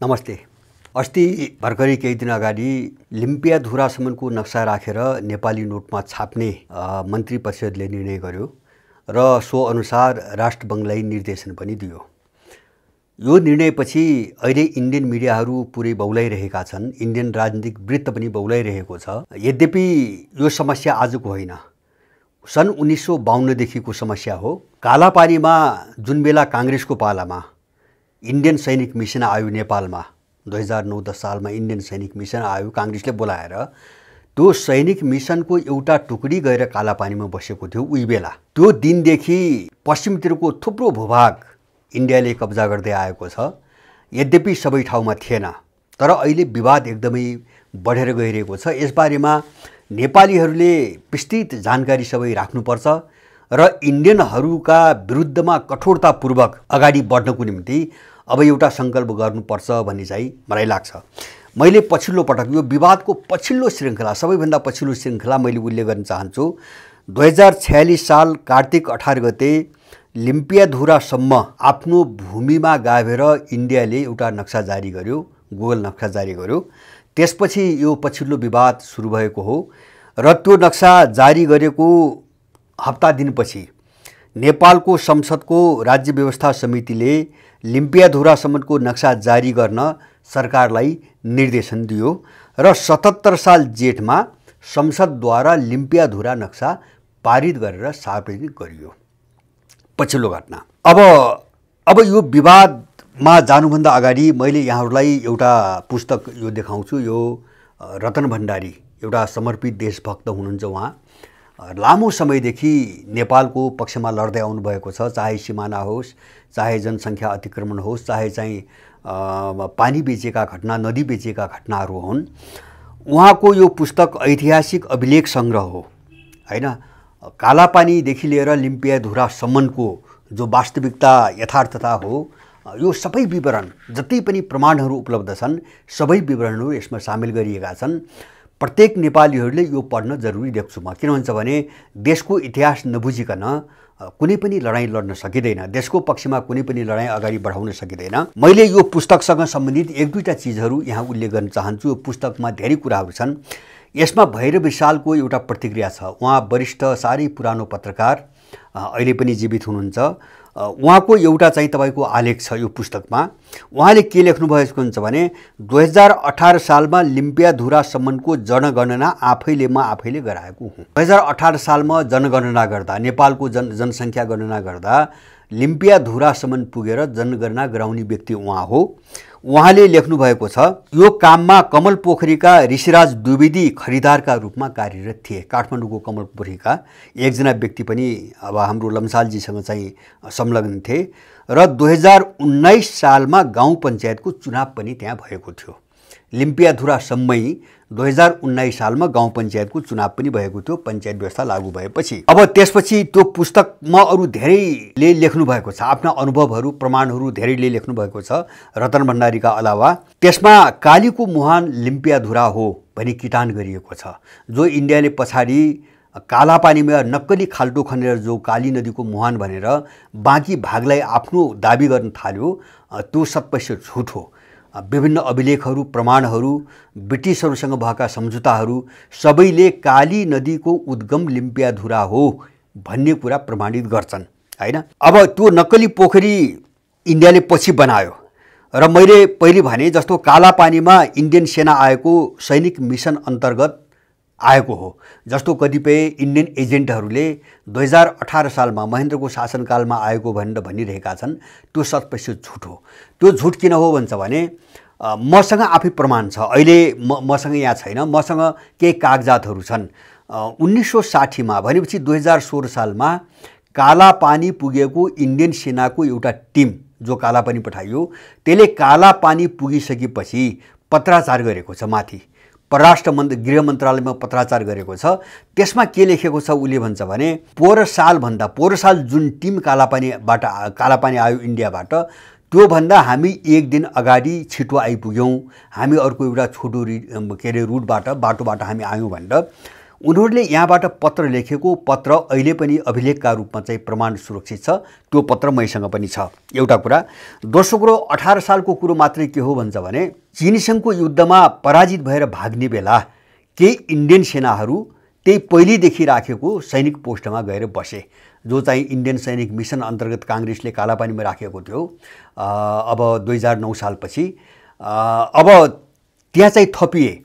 नमस्ते। अस्ति भर्खरै केही दिन अगाडि लिम्पियाधुरासम्मको नक्सा राखेर नेपाली नोटमा छाप्ने मन्त्री परिषदले निर्णय गर्यो र सो अनुसार राष्ट्र बैंकलाई निर्देशन पनि दियो। यो निर्णयपछि अहिले इन्डियन मिडियाहरू पुरै बौलाइरहेका छन्, इन्डियन राजनीतिक वृत्त पनि बौलाइरहेको छ। यद्यपि यो समस्या आजको होइन, सन् 1952 देखिको समस्या हो। कालापानीमा जुन बेला कांग्रेसको पालामा इन्डियन सैनिक मिसन आयो नेपालमा, 2009-10 सालमा इन्डियन सैनिक मिसन आयो, कांग्रेसले बोलाएर त्यो सैनिक मिसनको एउटा टुकडी गएर कालापानीमा बसेको थियो। उही बेला त्यो दिनदेखि पश्चिमतिरको थुप्रो भूभाग इन्डियाले कब्जा गर्दै आएको छ। यद्यपि सबै ठाउँमा थिएन, तर अहिले विवाद एकदमै बढेर गइरहेको छ। यसबारेमा नेपालीहरूले विस्तृत जानकारी सबै राख्नुपर्छ र इन्डियनहरूका विरुद्धमा कठोरतापूर्वक अगाडि बढ्नको निम्ति अब एउटा संकल्प गर्नुपर्छ भन्ने चाहिँ मलाई लाग्छ। मैले पछिल्लो पटक यो विवादको पछिल्लो श्रृङ्खला, सबैभन्दा पछिल्लो श्रृङ्खला मैले उल्लेख गर्न चाहन्छु। 2046 साल कार्तिक 18 गते लिम्पियाधुरासम्म आफ्नो भूमिमा गाभेर इन्डियाले एउटा नक्सा जारी गर्यो, गुगल नक्सा जारी गर्यो। त्यसपछि यो पछिल्लो विवाद सुरु भएको हो र त्यो नक्सा जारी गरेको हप्ता दिनपछि नेपालको संसदको राज्य व्यवस्था समितिले लिम्पियाधुरासम्मको नक्सा जारी गर्न सरकारलाई निर्देशन दियो र 77 साल जेठमा संसदद्वारा लिम्पियाधुरा नक्सा पारित गरेर सार्वजनिक गरियो। पछिल्लो घटना। अब यो विवादमा जानुभन्दा अगाडि मैले यहाँहरूलाई एउटा पुस्तक यो देखाउँछु। यो रतन भण्डारी एउटा समर्पित देशभक्त हुनुहुन्छ। उहाँ लामो समयदेखि नेपालको पक्षमा लड्दै आउनुभएको छ, चाहे सिमाना होस्, चाहे जनसङ्ख्या अतिक्रमण होस्, चाहे चाहिँ पानी बेचेका घटना, नदी बेचेका घटनाहरू हुन्। उहाँको यो पुस्तक ऐतिहासिक अभिलेख सङ्ग्रह हो हैन। कालापानीदेखि लिएर लिम्पियाधुरासम्मको जो वास्तविकता यथार्थता हो, यो सबै विवरण, जति पनि प्रमाणहरू उपलब्ध छन्, सबै विवरणहरू यसमा सामेल गरिएका छन्। प्रत्येक नेपालीहरूले यो पढ्न जरुरी देख्छु म। किन भन्छ भने देशको इतिहास नबुझिकन कुनै पनि लडाईँ लड्न सकिँदैन, देशको पक्षमा कुनै पनि लडाईँ अगाडि बढाउन सकिँदैन। मैले यो पुस्तकसँग सम्बन्धित एक दुईटा चिजहरू यहाँ उल्लेख गर्न चाहन्छु। यो पुस्तकमा धेरै कुराहरू छन्। यसमा भैरव विशालको एउटा प्रतिक्रिया छ। उहाँ वरिष्ठ, साह्रै पुरानो पत्रकार, अहिले पनि जीवित हुनुहुन्छ। उहाँको एउटा चाहिँ तपाईँको आलेख छ यो पुस्तकमा। उहाँले के लेख्नुभएको हुन्छ भने 2018 सालमा लिम्पियाधुरासम्मको जनगणना आफैले गराएको हुँ। 2018 सालमा जनगणना गर्दा, नेपालको जनसङ्ख्या गणना गर्दा लिम्पियाधुरासम्म पुगेर जनगणना गराउने व्यक्ति उहाँ हो। उहाँले लेख्नु भएको छ, यो काममा कमल पोखरीका ऋषिराज द्विवेदी खरिदारका रूपमा कार्यरत थिए। काठमाडौँको कमल पोखरीका एकजना व्यक्ति पनि अब हाम्रो लम्सालजीसँग चाहिँ संलग्न थिए र 2019 सालमा गाउँ पञ्चायतको चुनाव पनि त्यहाँ भएको थियो। लिम्पियाधुरासम्मै 2019 सालमा गाउँ पञ्चायतको चुनाव पनि भएको थियो, पञ्चायत व्यवस्था लागू भएपछि। अब त्यसपछि त्यो पुस्तकमा अरू धेरैले लेख्नु भएको छ, आफ्ना अनुभवहरू, प्रमाणहरू धेरैले लेख्नु भएको छ रतन भण्डारीका अलावा। त्यसमा कालीको मुहान लिम्पियाधुरा हो भनी किटान गरिएको छ। जो इन्डियाले पछाडि कालापानीमा नक्कली खाल्टो खनेर जो काली नदीको मुहान भनेर बाँकी भागलाई आफ्नो दाबी गर्न थाल्यो, त्यो सत्पश्य झुट हो। विभिन्न अभिलेखहरू, प्रमाणहरू, ब्रिटिसहरूसँग भएका सम्झौताहरू सबैले काली नदीको उद्गम लिम्पियाधुरा हो भन्ने कुरा प्रमाणित गर्छन् हैन। अब त्यो नक्कली पोखरी इन्डियाले पछि बनायो र मैले पहिले भने जस्तो कालापानीमा इन्डियन सेना आएको सैनिक मिसन अन्तर्गत आएको हो। जस्तो कतिपय इन्डियन एजेन्टहरूले 2018 सालमा महेन्द्रको शासनकालमा आएको भनेर भनिरहेका छन्, त्यो सत्पश्य झुट हो। त्यो झुट किन हो भन्छ भने मसँग आफै प्रमाण छ। अहिले मसँग यहाँ छैन, मसँग केही कागजातहरू छन्। 1960 मा भनेपछि 2016 सालमा कालापानी पुगेको इन्डियन सेनाको एउटा टिम जो कालापानी पठाइयो, त्यसले कालापानी पुगिसकेपछि पत्राचार गरेको छ माथि। गृह मन्त्रालयमा पत्राचार गरेको छ। त्यसमा के लेखेको छ उसले भन्छ भने पोहोर साल जुन टिम कालापानी आयो इन्डियाबाट, त्योभन्दा हामी एक दिन अगाडि छिटो आइपुग्यौँ, हामी अर्को एउटा छोटो बाटोबाट हामी आयौँ भनेर उनीहरूले यहाँबाट पत्र लेखेको पत्र अहिले पनि अभिलेखका रूपमा चाहिँ प्रमाण सुरक्षित छ। त्यो पत्र मैसँग पनि छ। एउटा कुरा। दोस्रो कुरो 18 सालको कुरो मात्रै के हो भन्छ भने चीनसँगको युद्धमा पराजित भएर भाग्ने बेला केही इन्डियन सेनाहरू त्यही पहिलेदेखि राखेको सैनिक पोस्टमा गएर बसे, जो चाहिँ इन्डियन सैनिक मिसन अन्तर्गत काङ्ग्रेसले कालापानीमा राखेको थियो। अब 2009 सालपछि अब त्यहाँ चाहिँ थपिए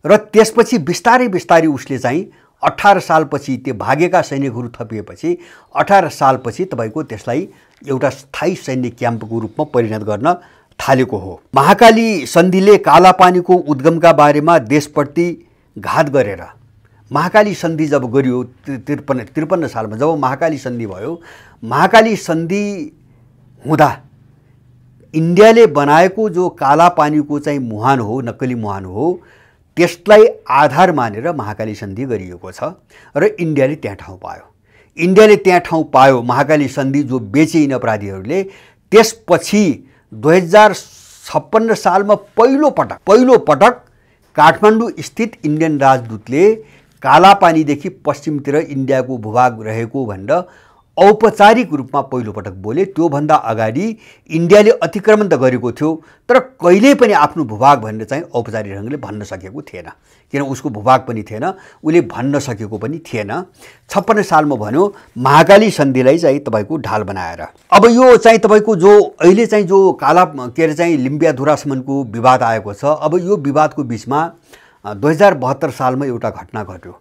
र त्यसपछि बिस्तारै बिस्तारै उसले चाहिँ 18 सालपछि त्यो भागेका सैनिकहरू थपिएपछि 18 सालपछि तपाईको त्यसलाई एउटा स्थायी सैन्य क्याम्पको रूपमा परिणत गर्न थालेको हो। महाकाली सन्धिले कालापानीको उद्गमका बारेमा देशप्रति घात गरेर महाकाली सन्धि जब गरियो 53 सालमा जब महाकाली सन्धि भयो, महाकाली सन्धि हुँदा इन्डियाले बनाएको जो कालापानीको चाहिँ मुहान हो, नक्कली मुहान हो, त्यसलाई आधार मानेर महाकाली सन्धि गरिएको छ र इन्डियाले त्यहाँ ठाउँ पायो। इन्डियाले त्यहाँ ठाउँ पायो महाकाली सन्धि जो बेचे यिन अपराधीहरूले। त्यसपछि 2056 सालमा पहिलो पटक काठमाडौँ स्थित इन्डियन राजदूतले कालापानीदेखि पश्चिमतिर इन्डियाको भूभाग रहेको भनेर औपचारिक रूपमा पहिलोपटक बोले। त्योभन्दा अगाडि इन्डियाले अतिक्रमण त गरेको थियो तर कहिल्यै पनि आफ्नो भूभाग भनेर चाहिँ औपचारिक ढङ्गले भन्न सकेको थिएन, किन उसको भूभाग पनि थिएन, उसले भन्न सकेको पनि थिएन। 56 सालमा भन्यो महाकाली सन्धिलाई चाहिँ तपाईको ढाल बनाएर। अब यो चाहिँ तपाईको जो अहिले चाहिँ जो लिम्पियाधुरासम्मको विवाद आएको छ, अब यो विवादको बीचमा 2072 सालमा एउटा घटना घट्यो।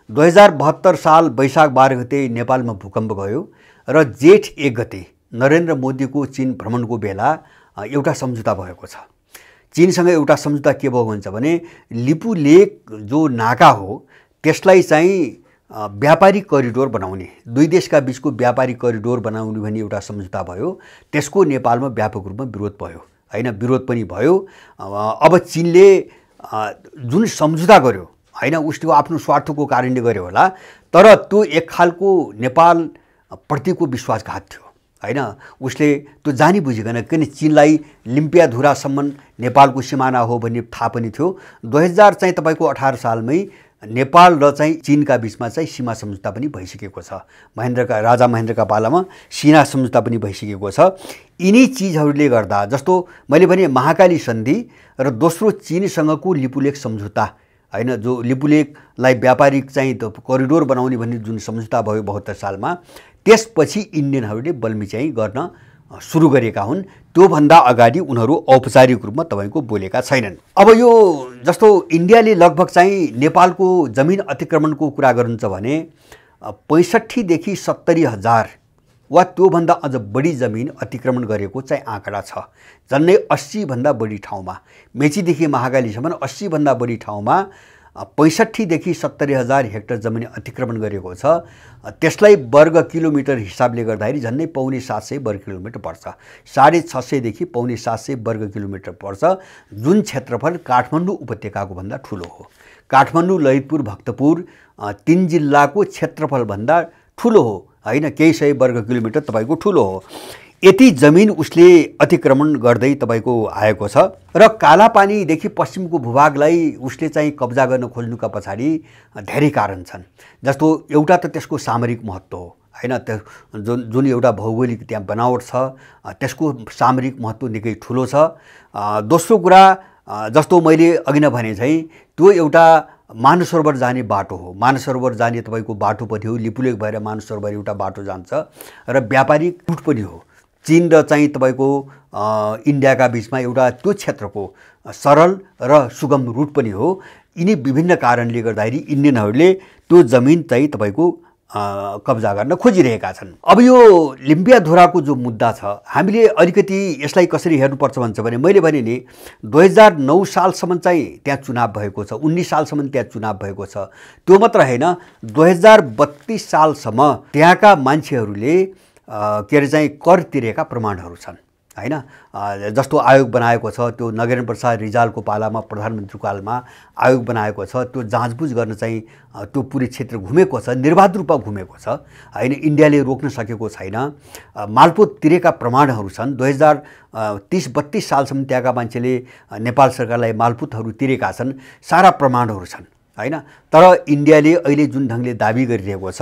2072 साल वैशाख 12 गते नेपालमा भूकम्प गयो र जेठ 1 गते नरेन्द्र मोदीको चीन भ्रमणको बेला एउटा सम्झौता भएको छ। चीनसँग एउटा सम्झौता के भयो भन्छ भने लिपुलेक जो नाका हो त्यसलाई चाहिँ व्यापारिक करिडोर बनाउने, दुई देशका बीचको व्यापारिक करिडोर बनाउने भन्ने एउटा सम्झौता भयो। त्यसको नेपालमा व्यापक रूपमा विरोध भयो, हैन, विरोध पनि भयो। अब चीनले जुन सम्झौता गर्यो, हैन, उसले आफ्नो स्वार्थको कारणले गर्यो होला, तर त्यो एक खालको नेपाल प्रतिको विश्वासघात थियो, हैन। उसले त्यो जानी बुझिकन, किन चीनलाई लिम्पियाधुरासम्म नेपालको सिमाना हो भन्ने थाहा पनि थियो। 2000 चाहिँ तपाईको 18 सालमै नेपाल र चाहिँ चीनका बीचमा चाहिँ सीमा सम्झौता पनि भइसकेको छ। राजा महेन्द्रका पालामा सीमा सम्झौता पनि भइसकेको छ। यिनी चीजहरूले गर्दा, जस्तो मैले भने महाकाली सन्धि र दोस्रो चीनसँगको लिपुलेक सम्झौता, हैन, जो लिपुलेकलाई व्यापारिक चाहिँ करिडोर बनाउने भन्ने जुन सम्झौता भयो 72 सालमा, त्यसपछि इन्डियनहरूले बल्मी चाहिँ गर्न सुरु गरेका हुन्। त्योभन्दा अगाडि उनीहरू औपचारिक रूपमा तपाईको बोलेका छैनन्। अब यो जस्तो इन्डियाले लगभग चाहिँ नेपालको जमिन अतिक्रमणको कुरा गर्नुहुन्छ भने 65 देखि 70 हजार वा त्योभन्दा अझ बढी जमिन अतिक्रमण गरेको चाहिँ आँकडा छ। झन्डै 80 भन्दा बढी ठाउँमा, मेचीदेखि महाकालीसम्म 80 भन्दा बढी ठाउँमा 65 देखि 70 हजार हेक्टर जमिन अतिक्रमण गरेको छ। त्यसलाई वर्ग किलोमिटर हिसाबले गर्दाखेरि झन्डै पौने 700 वर्ग किलोमिटर पर्छ। 650 देखि पौने 700 वर्ग किलोमिटर पर्छ, जुन क्षेत्रफल काठमाडौँ उपत्यकाको भन्दा ठुलो हो। काठमाडौँ, ललितपुर, भक्तपुर 3 जिल्लाको क्षेत्रफलभन्दा ठुलो हो, हैन, केही सय वर्ग किलोमिटर तपाईको ठुलो हो। यति जमिन उसले अतिक्रमण गर्दै तपाईको आएको छ र कालापानीदेखि पश्चिमको भूभागलाई उसले चाहिँ कब्जा गर्न खोज्नुका पछाडि धेरै कारण छन्। जस्तो एउटा त त्यसको सामरिक महत्त्व हो, हैन, जुन एउटा भौगोलिक त्यहाँ बनावट छ, त्यसको सामरिक महत्त्व निकै ठुलो छ। दोस्रो कुरा, जस्तो मैले अघि नै भने चाहिँ त्यो एउटा मानसरोवर जाने बाटो हो। मानसरोवर जाने तपाईको बाटो पनि हो, लिपुलेक भएर मानसरोवर एउटा बाटो जान्छ र व्यापारिक रुट पनि हो। चीन र चाहिँ तपाईको इन्डियाका बीचमा एउटा त्यो क्षेत्रको सरल र सुगम रुट पनि हो। यिनी विभिन्न कारणले गर्दाखेरि इन्डियनहरूले त्यो जमिन चाहिँ तपाईको कब्जा गर्न खोजिरहेका छन्। अब यो लिम्पियाधुराको जो मुद्दा छ, हामीले अलिकति यसलाई कसरी हेर्नुपर्छ भन्छ भने मैले भने नि 2009 सालसम्म चाहिँ त्यहाँ चुनाव भएको छ, 19 सालसम्म त्यहाँ चुनाव भएको छ। त्यो मात्र हैन, 2032 सालसम्म त्यहाँका मान्छेहरूले चाहिँ कर तिरेका प्रमाणहरू छन्, हैन। जस्तो आयोग बनाएको छ, त्यो नगेन्द्र प्रसाद रिजालको पालामा प्रधानमन्त्रीको कालमा आयोग बनाएको छ। त्यो जाँचबुझ गर्न चाहिँ त्यो पुरै क्षेत्र घुमेको छ, निर्बाध रूपमा घुमेको छ, हैन। इन्डियाले रोक्न सकेको छैन। मालपोत तिरेका प्रमाणहरू छन्। 2030-32 सालसम्म त्यहाँका मान्छेले नेपाल सरकारलाई मालपोतहरू तिरेका छन्, सारा प्रमाणहरू छन्, हैन। तर इन्डियाले अहिले जुन ढङ्गले दाबी गरिरहेको छ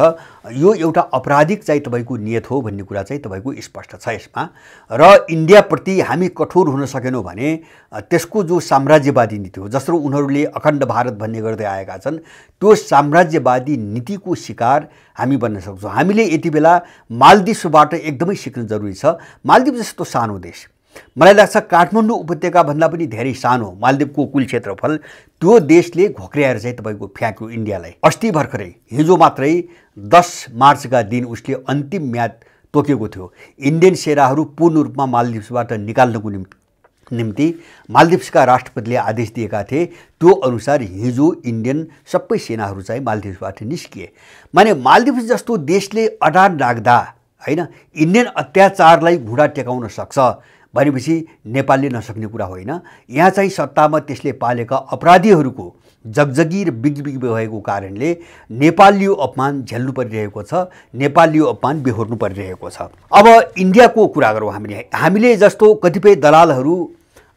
यो एउटा आपराधिक चाहिँ तपाईको नियत हो भन्ने कुरा चाहिँ तपाईको स्पष्ट छ यसमा। र इन्डियाप्रति हामी कठोर हुन सकेनौँ भने त्यसको जो साम्राज्यवादी नीति हो, जसरी उनीहरूले अखण्ड भारत भन्ने गर्दै आएका छन्, त्यो साम्राज्यवादी नीतिको शिकार हामी बन्न सक्छौँ। हामीले यति बेला मालदिप्सबाट एकदमै सिक्न जरुरी छ। मालदिप्स जस्तो सानो देश, मलाई लाग्छ काठमाडौँ उपत्यका भन्दा पनि धेरै सानो मालदिप्सको कुल क्षेत्रफल, त्यो देशले घोक्र्याएर चाहिँ तपाईको फ्याँक्यो इन्डियालाई। अस्ति भर्खरै हिजो मात्रै 10 मार्चका दिन उसले अन्तिम म्याद तोकेको थियो। इन्डियन सेनाहरू पूर्ण रूपमा मालदिप्सबाट निकाल्नको निम्ति मालदिप्सका राष्ट्रपतिले आदेश दिएका थिए। त्यो अनुसार हिजो इन्डियन सबै सेनाहरू चाहिँ मालदिप्सबाट निस्किए। माने मालदिप्स जस्तो देशले अडान राख्दा हैन इन्डियन अत्याचारलाई घुँडा टेकाउन सक्छ भनेपछि नेपालले नसक्ने कुरा होइन। यहाँ चाहिँ सत्तामा त्यसले पालेका अपराधीहरूको जगजगी र बिगबिग भएको कारणले नेपालले अपमान झेल्नु परिरहेको छ, नेपालले अपमान बेहोर्नु परिरहेको छ। अब इन्डियाको कुरा गरौँ हामीले जस्तो कतिपय दलालहरू,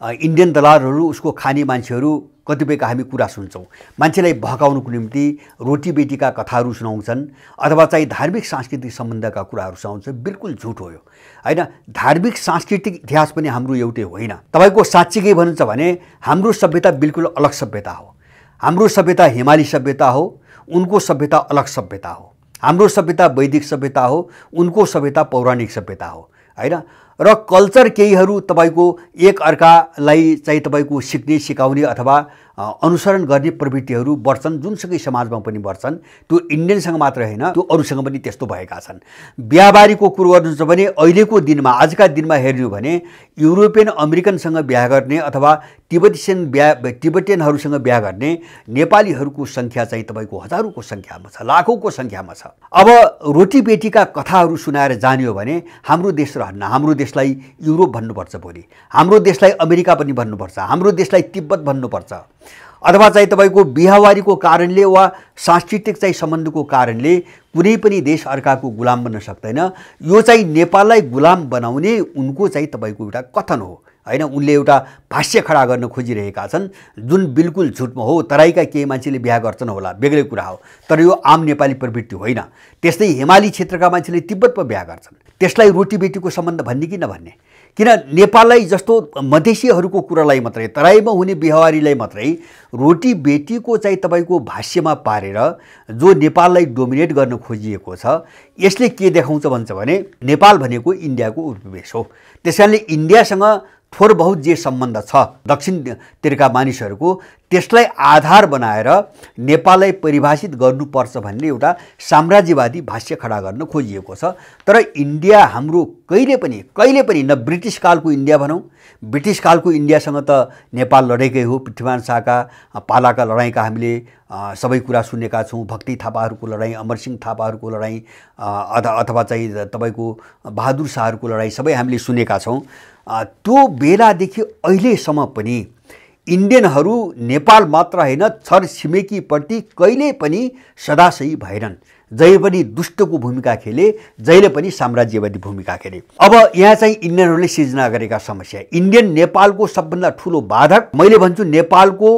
इन्डियन दलालहरू, उसको खाने मान्छेहरू कतिपयका हामी कुरा सुन्छौँ। मान्छेलाई भकाउनको निम्ति रोटी बेटीका कथाहरू सुनाउँछन् अथवा चाहिँ धार्मिक सांस्कृतिक सम्बन्धका कुराहरू सुनाउँछन्। बिल्कुल झुट हो यो हैन। धार्मिक सांस्कृतिक इतिहास पनि हाम्रो एउटै होइन। तपाईको साँच्चै भन्नुहुन्छ भने हाम्रो सभ्यता बिल्कुल अलग सभ्यता हो। हाम्रो सभ्यता हिमाली सभ्यता हो, उनको सभ्यता अलग सभ्यता हो। हाम्रो सभ्यता वैदिक सभ्यता हो, उनको सभ्यता पौराणिक सभ्यता हो हैन। र कल्चर केहीहरू तपाईको एक अर्कालाई चाहिँ तपाईको सिक्ने, सिकाउने अथवा अनुसरण गर्ने प्रवृत्तिहरू बढ्छन्, जुनसुकै समाजमा पनि बढ्छन्। त्यो इन्डियनसँग मात्र होइन, त्यो अरूसँग पनि त्यस्तो भएका छन्। बिहाबारीको कुरो गर्नुहुन्छ भने अहिलेको दिनमा, आजका दिनमा हेर्नु भने युरोपियन अमेरिकनसँग बिहा गर्ने अथवा तिब्बतियनहरूसँग बिहा गर्ने नेपालीहरूको सङ्ख्या चाहिँ तपाईको हजारौँको सङ्ख्यामा छ, लाखौँको सङ्ख्यामा छ। अब रोटी बेटीका कथाहरू सुनाएर जान्यो भने हाम्रो देश रहन्न। हाम्रो देशलाई युरोप भन्नुपर्छ, भोलि हाम्रो देशलाई अमेरिका पनि भन्नुपर्छ, हाम्रो देशलाई तिब्बत भन्नुपर्छ। अथवा चाहिँ तपाईको बिहावारीको कारणले वा सांस्कृतिक चाहिँ सम्बन्धको कारणले कुनै पनि देश अर्काको गुलाम बन्न सक्दैन। यो चाहिँ नेपाललाई गुलाम बनाउने उनको चाहिँ तपाईको एउटा कथन हो हैन। उनले एउटा भाष्य खडा गर्न खोजिरहेका छन् जुन बिल्कुल झुटमा हो। तराईका केही मान्छेले बिहा गर्छन् होला, बेग्लै कुरा हो, तर यो आम नेपाली प्रवृत्ति होइन। त्यस्तै हिमाली क्षेत्रका मान्छेले तिब्बतमा बिहा गर्छन्, त्यसलाई रोटी बेटीको सम्बन्ध भन्ने कि नभन्ने? किन नेपाललाई जस्तो मधेसीहरूको कुरालाई मात्रै, तराईमा हुने बिहावारीलाई मात्रै रोटी बेटीको चाहिँ तपाईको भाष्यमा पारेर जो नेपाललाई डोमिनेट गर्न खोजिएको छ, यसले के देखाउँछ भन्छ भने नेपाल भनेको इन्डियाको उपनिवेश हो। त्यसैले इन्डियासँग थोर बहुत जे सम्बन्ध छ दक्षिणतिरका मानिसहरूको, त्यसलाई आधार बनाएर नेपाललाई परिभाषित गर्नुपर्छ भन्ने एउटा साम्राज्यवादी भाष्य खडा गर्न खोजिएको छ। तर इन्डिया हाम्रो कहिले पनि न ब्रिटिस कालको इन्डिया भनौँ, ब्रिटिस कालको इन्डियासँग त नेपाल लडेकै हो। पृथ्वीनारायण शाहका पालाका लडाइँका हामीले सबै कुरा सुनेका छौँ। भक्ति थापाहरूको लडाइँ, अमरसिंह थापाहरूको लडाइँ अथवा चाहिँ तपाईँको बहादुर शाहहरूको लडाइँ सबै हामीले सुनेका छौँ। त्यो बेलादेखि अहिलेसम्म पनि इन्डियनहरू नेपाल मात्र होइन छर छिमेकीप्रति कहिले पनि सदासही भएनन्। जहिले पनि दुष्टको भूमिका खेले, जहिले पनि साम्राज्यवादी भूमिका खेले। अब यहाँ चाहिँ इन्डियनहरूले सिर्जना गरेका समस्या, इन्डियन नेपालको सबभन्दा ठुलो बाधक मैले भन्छु नेपालको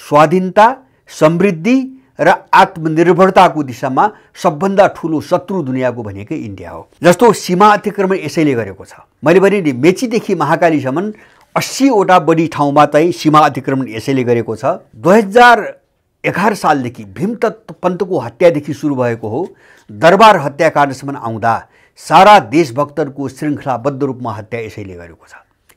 स्वाधीनता, समृद्धि र आत्मनिर्भरताको दिशामा सबभन्दा ठुलो शत्रु दुनियाँको भनेकै इन्डिया हो। जस्तो सीमा अतिक्रमण यसैले गरेको छ। मैले भने नि मेचीदेखि महाकालीसम्म 80वटा बढी ठाउँमा चाहिँ सीमा अतिक्रमण यसैले गरेको छ। 2011 सालदेखि भीमतत्व पन्तको हत्यादेखि सुरु भएको हो, दरबार हत्याकाण्डसम्म आउँदा सारा देशभक्तहरूको श्रृङ्खलाबद्ध रूपमा हत्या यसैले गरेको छ,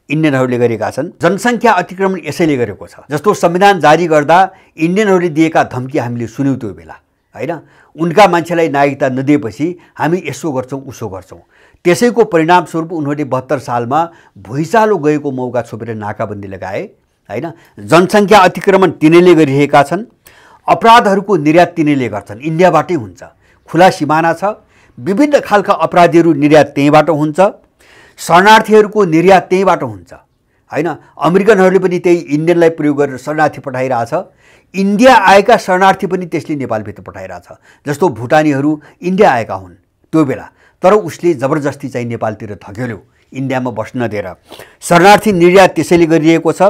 इन्डियनहरूले गरेका छन्। जनसङ्ख्या अतिक्रमण यसैले गरेको छ। जस्तो संविधान जारी गर्दा इन्डियनहरूले दिएका धम्की हामीले सुन्यौँ त्यो बेला हैन। उनका मान्छेलाई नागरिकता नदिएपछि हामी यसो गर्छौँ उसो गर्छौँ। त्यसैको परिणामस्वरूप उनीहरूले 72 सालमा भुइँचालो गएको मौका छोपेर नाकाबन्दी लगाए हैन। जनसङ्ख्या अतिक्रमण तिनीले गरिरहेका छन्, अपराधहरूको निर्यात तिनीले गर्छन्, इन्डियाबाटै हुन्छ। खुला सिमाना छ, विभिन्न खालका अपराधीहरू निर्यात त्यहीँबाट हुन्छ, शरणार्थीहरूको निर्यात त्यहीँबाट हुन्छ हैन। अमेरिकनहरूले पनि त्यही इन्डियनलाई प्रयोग गरेर शरणार्थी पठाइरहेछ। इन्डिया आएका शरणार्थी पनि त्यसले नेपालभित्र पठाइरहेछ। जस्तो भुटानीहरू इन्डिया आएका हुन् त्यो बेला, तर उसले जबरजस्ती चाहिँ नेपालतिर धकेल्यो, इन्डियामा बस्न दिएर। शरणार्थी निर्यात त्यसैले गरिएको छ।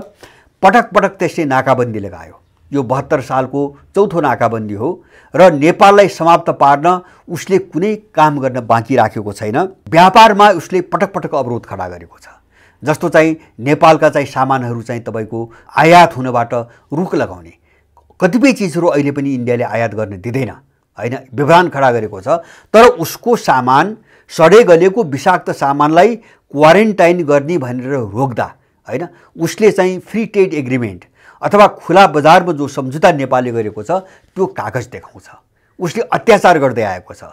पटक पटक त्यसले नाकाबन्दी लगायो यो 72 सालको चौथो नाकाबन्दी हो र नेपाललाई समाप्त पार्न उसले कुनै काम गर्न बाँकी राखेको छैन। व्यापारमा उसले पटक पटक अवरोध खडा गरेको छ। जस्तो चाहिँ नेपालका चाहिँ सामानहरू चाहिँ तपाईको आयात हुनबाट रुख लगाउने, कतिपय चिजहरू अहिले पनि इन्डियाले आयात गर्न दिँदैन हैन, विधान खडा गरेको छ। तर उसको सामान सडे गलेको विषाक्त सामानलाई क्वारेन्टाइन गर्ने भनेर रोक्दा हैन, उसले चाहिँ फ्री ट्रेड एग्रिमेन्ट अथवा खुला बजारमा जो सम्झौता नेपालले गरेको छ त्यो कागज देखाउँछ। उसले अत्याचार गर्दै आएको छ।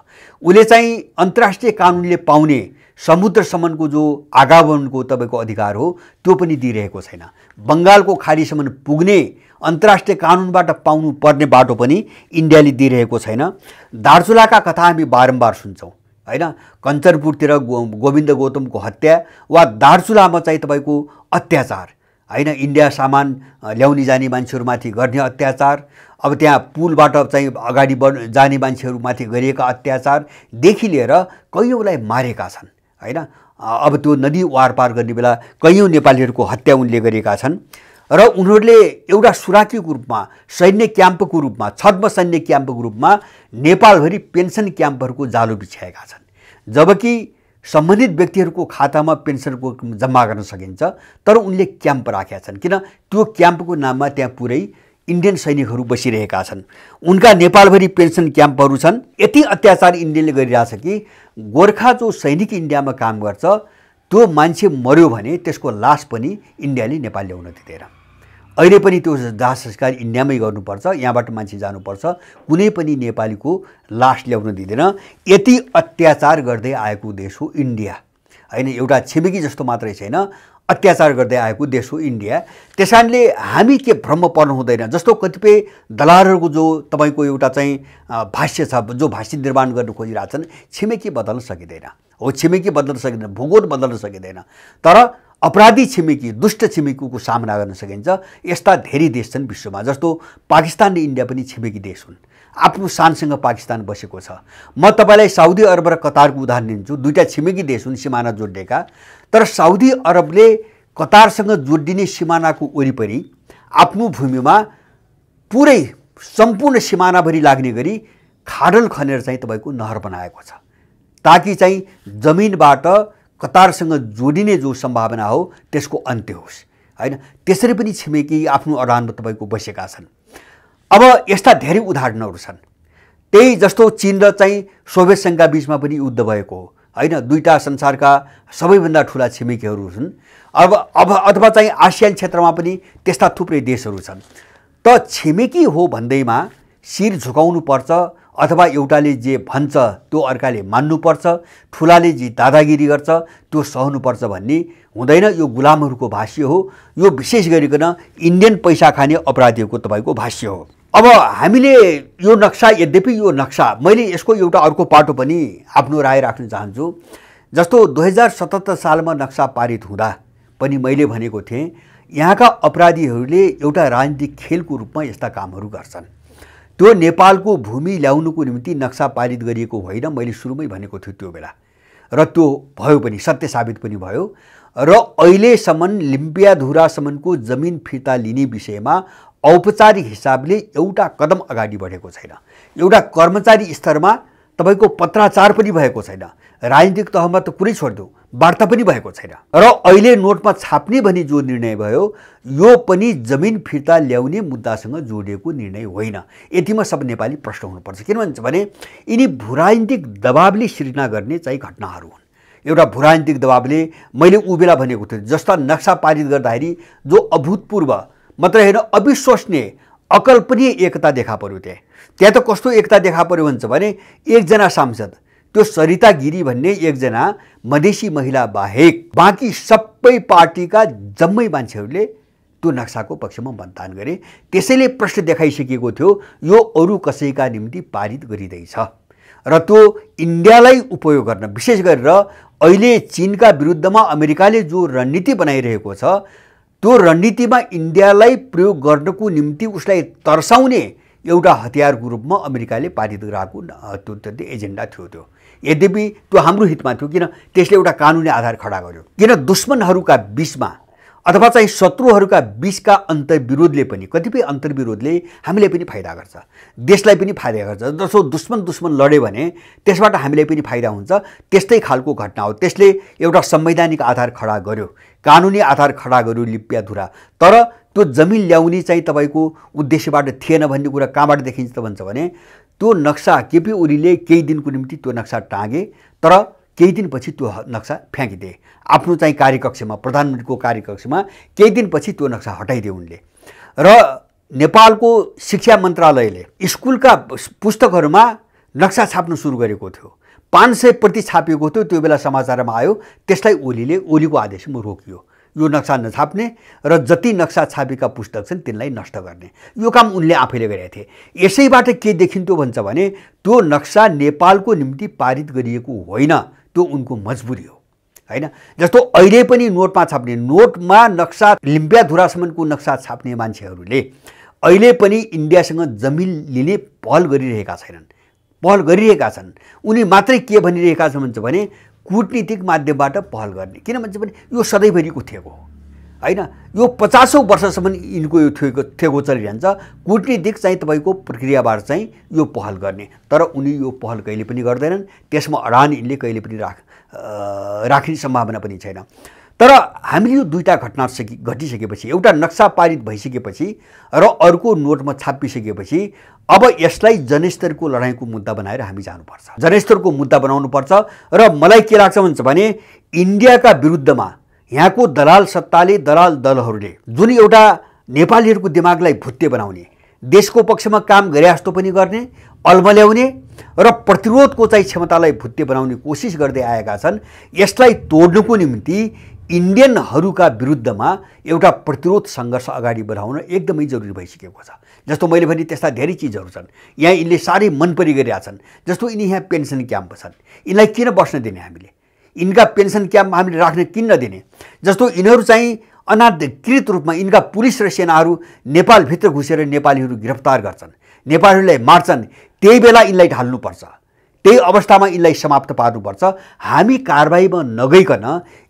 उसले चाहिँ अन्तर्राष्ट्रिय कानुनले पाउने समुद्रसम्मको जो आगमनको तपाईको अधिकार हो त्यो पनि दिइरहेको छैन। बङ्गालको खाडीसम्म पुग्ने अन्तर्राष्ट्रिय कानुनबाट पाउनु पर्ने बाटो पनि इन्डियाले दिइरहेको छैन। दार्चुलाका कथा हामी बारम्बार सुन्छौँ हैन, कञ्चनपुरतिर गोविन्द गौतमको हत्या वा दार्चुलामा चाहिँ तपाईको अत्याचार हैन, इन्डिया सामान ल्याउने जाने मान्छेहरूमाथि गर्ने अत्याचार, अब त्यहाँ पुलबाट चाहिँ अगाडि जाने मान्छेहरूमाथि गरिएका अत्याचारदेखि लिएर कैयौँलाई मारेका छन् हैन। अब त्यो नदी वारपार गर्ने बेला कैयौँ नेपालीहरूको हत्या उनले गरेका छन् र उनीहरूले एउटा सुराकीको रूपमा, सैन्य क्याम्पको रूपमा, छद्म सैन्य क्याम्पको रूपमा नेपालभरि पेन्सन क्याम्पहरूको जालो बिछाएका छन्। जबकि सम्बन्धित व्यक्तिहरूको खातामा पेन्सनको जम्मा गर्न सकिन्छ, तर उनले क्याम्प राखेका छन्। किन? त्यो क्याम्पको नाममा त्यहाँ पुरै इन्डियन सैनिकहरू बसिरहेका छन्। उनका नेपालभरि पेन्सन क्याम्पहरू छन्। यति अत्याचार इन्डियाले गरिरहेछ कि गोर्खा जो सैनिक इन्डियामा काम गर्छ त्यो मान्छे मर्यो भने त्यसको लास पनि इन्डियाले नेपाल ल्याउन दिँदैन। अहिले पनि त्यो दाह संस्कार इन्डियामै गर्नुपर्छ, यहाँबाट मान्छे जानुपर्छ, कुनै पनि नेपालीको लास ल्याउन दिँदैन। यति अत्याचार गर्दै आएको देश हो इन्डिया हैन, एउटा छिमेकी जस्तो मात्रै छैन, अत्याचार गर्दै आएको देश हो इन्डिया। त्यसकारणले हामी के भ्रम पर्नु हुँदैन। जस्तो कतिपय दलालहरूको जो तपाईको एउटा चाहिँ भाष्य छ, जो भाष्य निर्माण गर्न खोजिरहेछन्, छिमेकी बदल्न सकिँदैन। हो, छिमेकी बदल्न सकिँदैन, भूगोल बदल्न सकिँदैन, तर अपराधी छिमेकी, दुष्ट छिमेकीको सामना गर्न सकिन्छ। यस्ता धेरै देश छन् विश्वमा। जस्तो पाकिस्तान र इन्डिया पनि छिमेकी देश हुन्, आफ्नो शानसँग पाकिस्तान बसेको छ। म तपाईलाई साउदी अरब र कतारको उदाहरण दिन्छु। दुईटा छिमेकी देश हुन् सिमाना जोड्नेका, तर साउदी अरबले कतारसँग जोडिने सिमानाको वरिपरि आफ्नो भूमिमा पुरै सम्पूर्ण सिमानाभरि लाग्ने गरी खाडल खनेर चाहिँ तपाईको नहर बनाएको छ, ताकि चाहिँ जमिनबाट कतारसँग जोडिने जो सम्भावना हो त्यसको अन्त्य होस् हैन। त्यसरी पनि छिमेकी आफ्नो अडानमा तपाईको बसेका छन्। अब यस्ता धेरै उदाहरणहरू छन्। त्यही जस्तो चीन र चाहिँ सोभियत संघका बीचमा पनि युद्ध भएको हो हैन। दुईटा संसारका सबैभन्दा ठुला छिमेकीहरू हुन्। अब अथवा चाहिँ आसियान क्षेत्रमा पनि त्यस्ता थुप्रै देशहरू छन्। त छिमेकी हो भन्दैमा शिर झुकाउनु पर्छ अथवा एउटाले जे भन्छ त्यो अर्काले मान्नुपर्छ, ठुलाले जे दादागिरी गर्छ त्यो सहनुपर्छ भन्ने हुँदैन। यो गुलामहरूको भाष्य हो। यो विशेष गरिकन इन्डियन पैसा खाने अपराधीहरूको तपाईको भाष्य हो। अब हामीले यो नक्सा, यद्यपि यो नक्सा, मैले यसको एउटा अर्को पाटो पनि आफ्नो राय राख्न चाहन्छु। जस्तो 2077 सालमा नक्सा पारित हुँदा पनि मैले भनेको थिएँ, यहाँका अपराधीहरूले एउटा राजनीतिक खेलको रूपमा यस्ता कामहरू गर्छन्। त्यो नेपालको भूमि ल्याउनुको निम्ति नक्सा पारित गरिएको होइन, मैले सुरुमै भनेको थिएँ त्यो बेला, र त्यो भयो पनि, सत्य साबित पनि भयो। र अहिलेसम्म लिम्पियाधुरासम्मको जमिन फिर्ता लिने विषयमा औपचारिक हिसाबले एउटा कदम अगाडि बढेको छैन। एउटा कर्मचारी स्तरमा तपाईको पत्राचार पनि भएको छैन। राजनीतिक तहमा त कुरै छोडिदेऊ, वार्ता पनि भएको छैन। र अहिले नोटमा छाप्ने भनी जो निर्णय भयो यो पनि जमिन फिर्ता ल्याउने मुद्दासँग जोडिएको निर्णय होइन। यतिमा सब नेपाली प्रश्न हुनुपर्छ। किन भन्छ भने यिनी भूराजनीतिक दबावले सिर्जना गर्ने चाहिँ घटनाहरू हुन्। एउटा भूराजनीतिक दबावले, मैले ऊ बेला भनेको थिएँ, जस्ता नक्सा पारित गर्दाखेरि जो अभूतपूर्व मात्र होइन, अविश्वसनीय, अकल्पनीय एकता देखा पर्यो। त्यहाँ त कस्तो एकता देखा पर्यो भन्छ भने एकजना सांसद, त्यो सरिता गिरी भन्ने एकजना मधेसी महिला बाहेक बाँकी सबै पार्टीका जम्मै मान्छेहरूले त्यो नक्साको पक्षमा मतदान गरे। त्यसैले प्रश्न देखाइसकेको थियो यो अरू कसैका निम्ति पारित गरिँदैछ र त्यो इन्डियालाई उपयोग गर्न, विशेष गरेर अहिले चीनका विरुद्धमा अमेरिकाले जो रणनीति बनाइरहेको छ त्यो रणनीतिमा इन्डियालाई प्रयोग गर्नको निम्ति उसलाई तर्साउने एउटा हतियारको रूपमा अमेरिकाले पारित गराएको त्यो एजेन्डा थियो। त्यो यद्यपि त्यो हाम्रो हितमा थियो। किन? त्यसले एउटा कानुनी आधार खडा गर्यो। किन? दुश्मनहरूका बीचमा अथवा चाहिँ शत्रुहरूका बीचका अन्तर्विरोधले पनि कतिपय अन्तर्विरोधले हामीलाई पनि फाइदा गर्छ, देशलाई पनि फाइदा गर्छ। जसो दुश्मन लड्यो भने त्यसबाट हामीलाई पनि फाइदा हुन्छ, त्यस्तै खालको घटना हो। त्यसले एउटा संवैधानिक आधार खडा गर्यो, कानुनी आधार खडा गर्यो लिम्पियाधुरा, तर त्यो जमिन ल्याउने चाहिँ तपाईँको उद्देश्यबाट थिएन भन्ने कुरा कहाँबाट देखिन्छ त भन्छ भने त्यो नक्सा केपी ओलीले केही दिनको निम्ति त्यो नक्सा टाँगे, तर केही दिनपछि त्यो नक्सा फ्याँकिदिए आफ्नो चाहिँ कार्यकक्षमा, प्रधानमन्त्रीको कार्यकक्षमा केही दिनपछि त्यो नक्सा हटाइदिए उनले। र नेपालको शिक्षा मन्त्रालयले स्कुलका पुस्तकहरूमा नक्सा छाप्न सुरु गरेको थियो, 500 प्रति छापिएको थियो। त्यो बेला समाचारमा आयो, त्यसलाई ओलीको आदेशमा रोकियो, यो नक्सा नछाप्ने र जति नक्सा छापेका पुस्तक छन् तिनलाई नष्ट गर्ने, यो काम उनले आफैले गरेका थिए। यसैबाट के देखिन्थ्यो भन्छ भने त्यो नक्सा नेपालको निम्ति पारित गरिएको होइन, त्यो उनको मजबुरी हो हैन। जस्तो अहिले पनि नोटमा छाप्ने, नोटमा नक्सा लिम्पियाधुरासम्मको नक्सा छाप्ने मान्छेहरूले अहिले पनि इन्डियासँग जमिन लिने पहल गरिरहेका छैनन्, पहल गरिरहेका छन्। उनी मात्रै के भनिरहेका छन् भन्छ भने कूटनीतिक माध्यमबाट पहल गर्ने, किन भन्छ भने यो सधैँभरिको थेगो हो हैन। यो 50औं वर्षसम्म यिनको यो थेगो चलिरहन्छ, कूटनीतिक चाहिँ तपाईँको प्रक्रियाबाट चाहिँ यो पहल गर्ने। तर उनी यो पहल कहिले पनि गर्दैनन्, त्यसमा अडान यिनले कहिले पनि राख्ने सम्भावना पनि छैन। तर हामीले यो दुईटा घटना घटिसकेपछि, एउटा नक्सा पारित भइसकेपछि र अर्को नोटमा छापिसकेपछि अब यसलाई जनस्तरको लडाइँको मुद्दा बनाएर हामी जानुपर्छ, जनस्तरको मुद्दा बनाउनुपर्छ। र मलाई के लाग्छ भन्छ भने इन्डियाका विरुद्धमा यहाँको दलाल सत्ताले, दलाल दलहरूले जुन एउटा नेपालीहरूको दिमागलाई भुत्ते बनाउने, देशको पक्षमा काम गरे जस्तो पनि गर्ने, अल्मल्याउने र प्रतिरोधको चाहिँ क्षमतालाई भुत्ते बनाउने कोसिस गर्दै आएका छन्। यसलाई तोड्नुको निम्ति इन्डियनहरूका विरुद्धमा एउटा प्रतिरोध सङ्घर्ष अगाडि बढाउन एकदमै जरुरी भइसकेको छ। जस्तो मैले भने त्यस्ता धेरै चिजहरू छन् यहाँ यिनले साह्रै मन परि गरिरहेका छन्। जस्तो यिनी यहाँ पेन्सन क्याम्प छन्, यिनलाई किन बस्न दिने, हामीले यिनका पेन्सन क्याम्पमा हामीले राख्न किन नदिने। जस्तो यिनीहरू चाहिँ अनाधिकृत रूपमा यिनका पुलिस र सेनाहरू नेपालभित्र घुसेर नेपालीहरू गिरफ्तार गर्छन्, नेपालीहरूलाई मार्छन्, त्यही बेला यिनलाई ढाल्नुपर्छ, त्यही अवस्थामा यिनलाई समाप्त पार्नुपर्छ। हामी कारबाहीमा नगइकन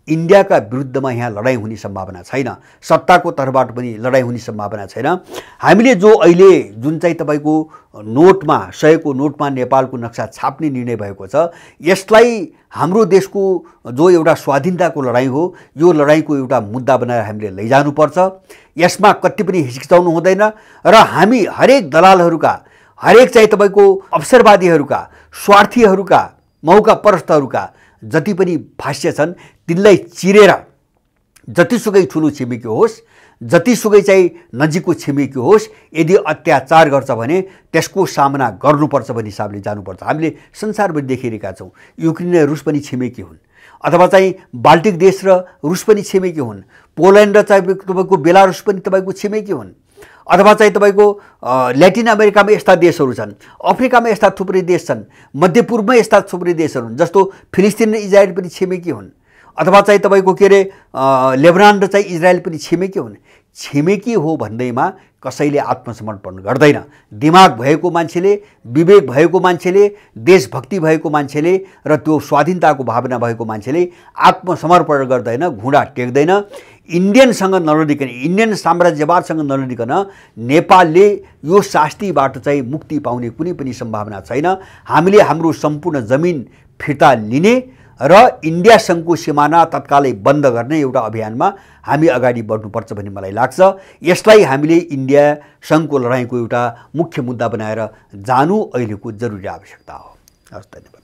इन्डियाका विरुद्धमा यहाँ लडाइँ हुने सम्भावना छैन, सत्ताको तर्फबाट पनि लडाइँ हुने सम्भावना छैन। हामीले जो अहिले जुन चाहिँ तपाईँको नोटमा 100को नोटमा नेपालको नक्सा छाप्ने निर्णय भएको छ, यसलाई हाम्रो देशको जो एउटा स्वाधीनताको लडाइँ हो, यो लडाइँको एउटा मुद्दा बनाएर हामीले लैजानुपर्छ। यसमा कति पनि हिचकिचाउनु हुँदैन र हामी हरेक दलालहरूका, हरेक चाहिँ तपाईँको अवसरवादीहरूका, स्वार्थीहरूका, मौका परस्तहरूका जति पनि भाष्य छन् तिनलाई चिरेर जतिसुकै ठुलो छिमेकी होस्, जतिसुकै चाहिँ नजिकको छिमेकी होस्, यदि अत्याचार गर्छ भने त्यसको सामना गर्नुपर्छ भन्ने हिसाबले जानुपर्छ। हामीले संसारभरि देखिरहेका छौँ, युक्रेन र रुस पनि छिमेकी हुन्, अथवा चाहिँ बाल्टिक देश र रुस पनि छिमेकी हुन्, पोल्यान्ड र चाहिँ तपाईँको बेलारुस पनि तपाईँको छिमेकी हुन्, अथवा चाहिँ तपाईँको ल्याटिन अमेरिकामा यस्ता देशहरू छन्, अफ्रिकामा यस्ता थुप्रै देश छन्, मध्यपूर्वमा यस्ता थुप्रै देशहरू हुन्। जस्तो फिलिस्तिन र इजरायल पनि छिमेकी हुन्, अथवा चाहिँ तपाईँको के अरे लेबनान र चाहिँ इजरायल पनि छिमेकी हुन्। छिमेकी हो भन्दैमा कसैले आत्मसमर्पण गर्दैन। दिमाग भएको मान्छेले, विवेक भएको मान्छेले, देशभक्ति भएको मान्छेले र त्यो स्वाधीनताको भावना भएको मान्छेले आत्मसमर्पण गर्दैन, घुँडा टेक्दैन। इन्डियनसँग नलडिकन, इन्डियन साम्राज्यवादसँग नलडिकन नेपालले यो शास्तिबाट चाहिँ मुक्ति पाउने कुनै पनि सम्भावना छैन। हामीले हाम्रो सम्पूर्ण जमिन फिर्ता लिने र इन्डियासँगको सिमाना तत्कालै बन्द गर्ने एउटा अभियानमा हामी अगाडि बढ्नुपर्छ भन्ने मलाई लाग्छ। यसलाई हामीले इन्डियासँगको लडाइँको एउटा मुख्य मुद्दा बनाएर जानु अहिलेको जरुरी आवश्यकता हो। हस्, धन्यवाद।